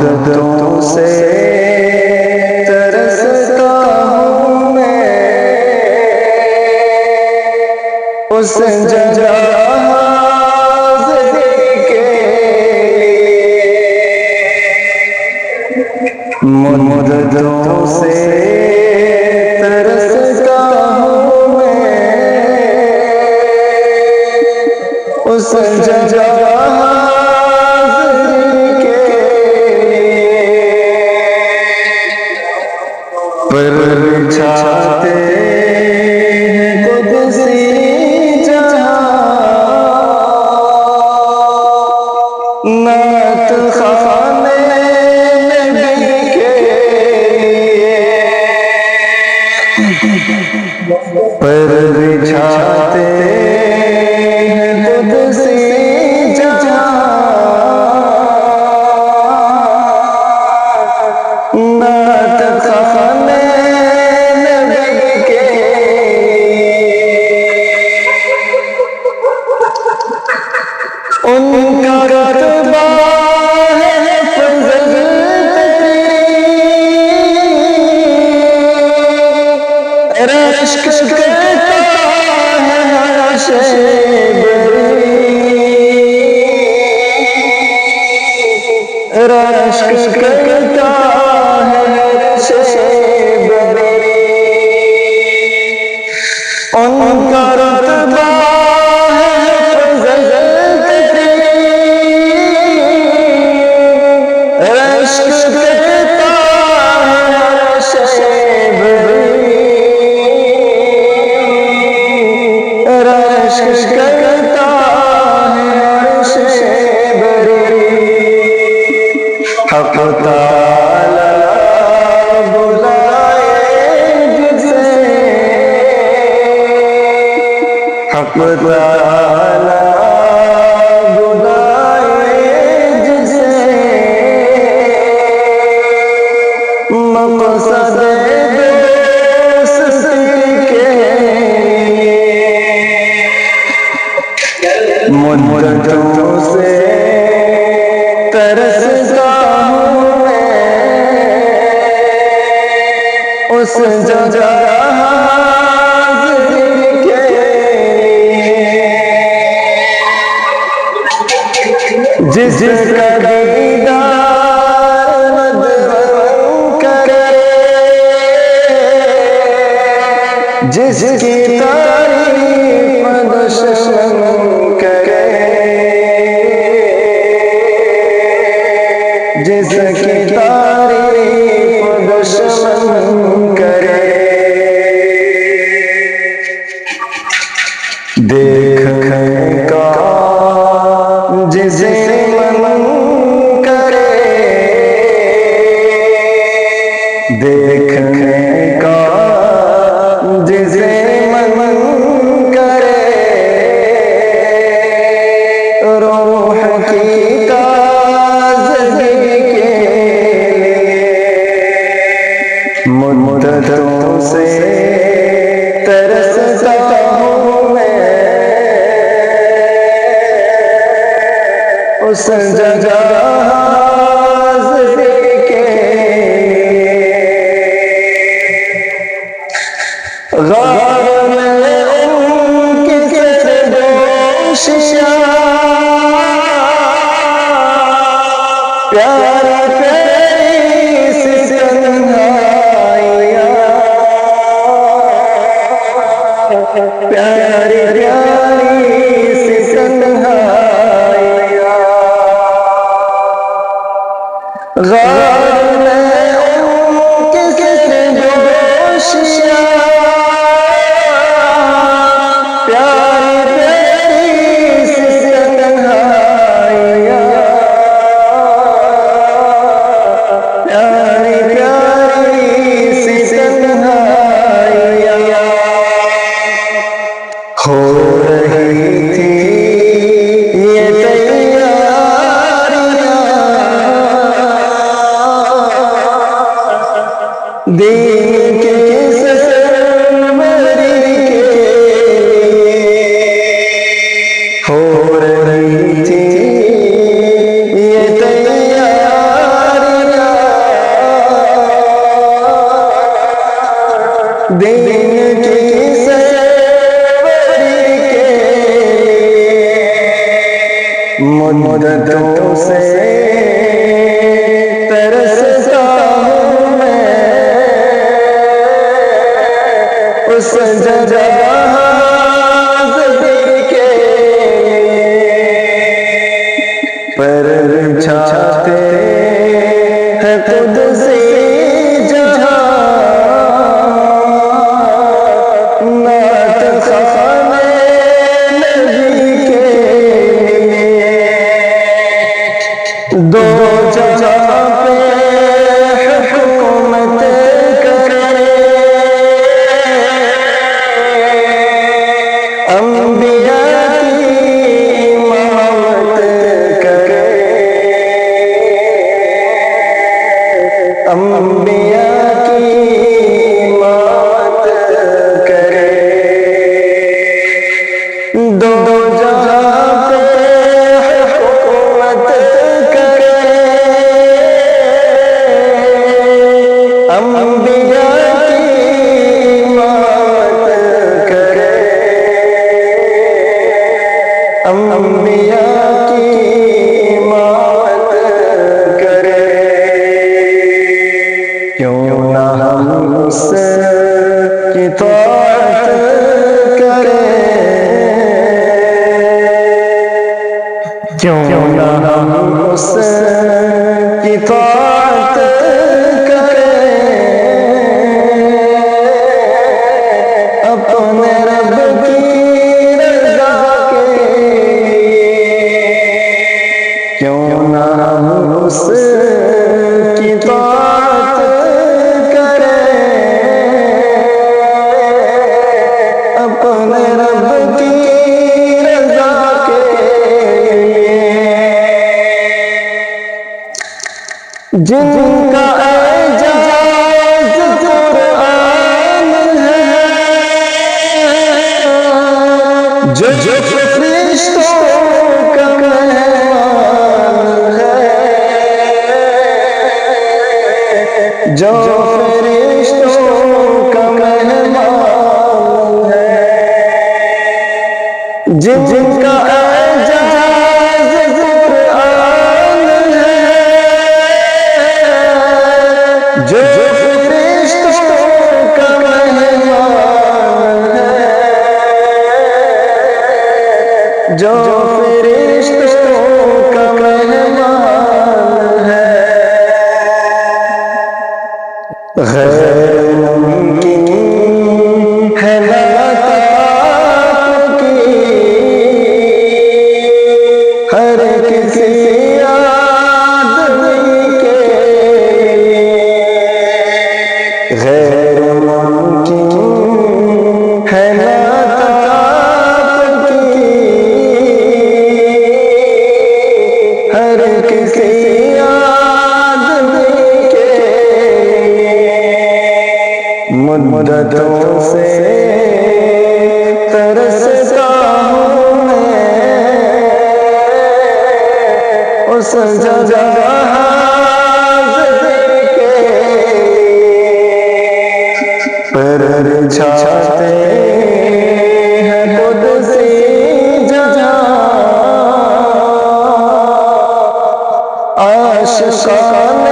मुद्दतों से तरसता हूँ मैं उस जगह के मुद्दतों से तरसता हूँ मैं उस जगह पर बिछाते हैं कुदसी जहां नात खाने नबी के पर बिछाते हैं कुदसी जहां नात खाने उनका रुतबा है फज़ल तेरी रश्क करता है हर्षे बरी रश्क करता है हर्षे बरी उनका रुतबा करता है शेबरी हक़ ताला बुलाए जिसे हक़ ताला बुलाए जिसे मक़सद मुद्दतों से तरसता हूँ मैं उस जगह के जिसका दीदार मदमन करे जिसकी तारीफ दुश्मन करे जिसकी तारीफ दुश्मन करे देखने का जिसे मन करे देखने का जिसे मन करे रूह की ताज़गी के मुद्दतों से तरसता हूँ मैं उस जगह के ग़ार में उनकी सरदोशियाँ प्यारी प्यारी सी तन्हाइयाँ प्यारी प्यारी सी तन्हाइयाँ ग़ार में उनकी सरदोशियाँ प्यारी प्यारी सी तन्हाइयाँ प्यारी प्यारी सी तन्हाइयाँ हो रही थी ये तैयारियाँ दीन की सरवरी के मुद्दतों से तरसता हूँ मैं उस जगह के पर छाते हैं खुद से जहाँ नात खाने नबी के दो जहाँ पे हुकूमत करे अंबिया की इमामत करे अंबिया की इमामत करे दो जहाँ पे हुकूमत करे अंबिया की इमामत करे अंबिया की इमामत करे क्यों ना हम उसकी तौत करें क्यों ना हम उसकी तौत करें अपने रब की रज़ा के क्यों ना हम उसकी तौत करें अपने रब की रज़ा के जिनका एजाज़ कुरान है जो फरिश्तों का मेहमान है जो फरिश्तों का मेहमान है जिनका एजाज़ कुरान है जो फरिश्तों का मेहमान है जो फरिश्तों का मेहमान है गैर मुमकिन है मुलाकात की हर किसी आदमी के गैर मुमकिन है मुलाकात की हर किसी आदमी के मुद्दतों से तरसता हूँ मैं उस जगह के पर छाते हैं खुद से जहाँ आशिक़ाने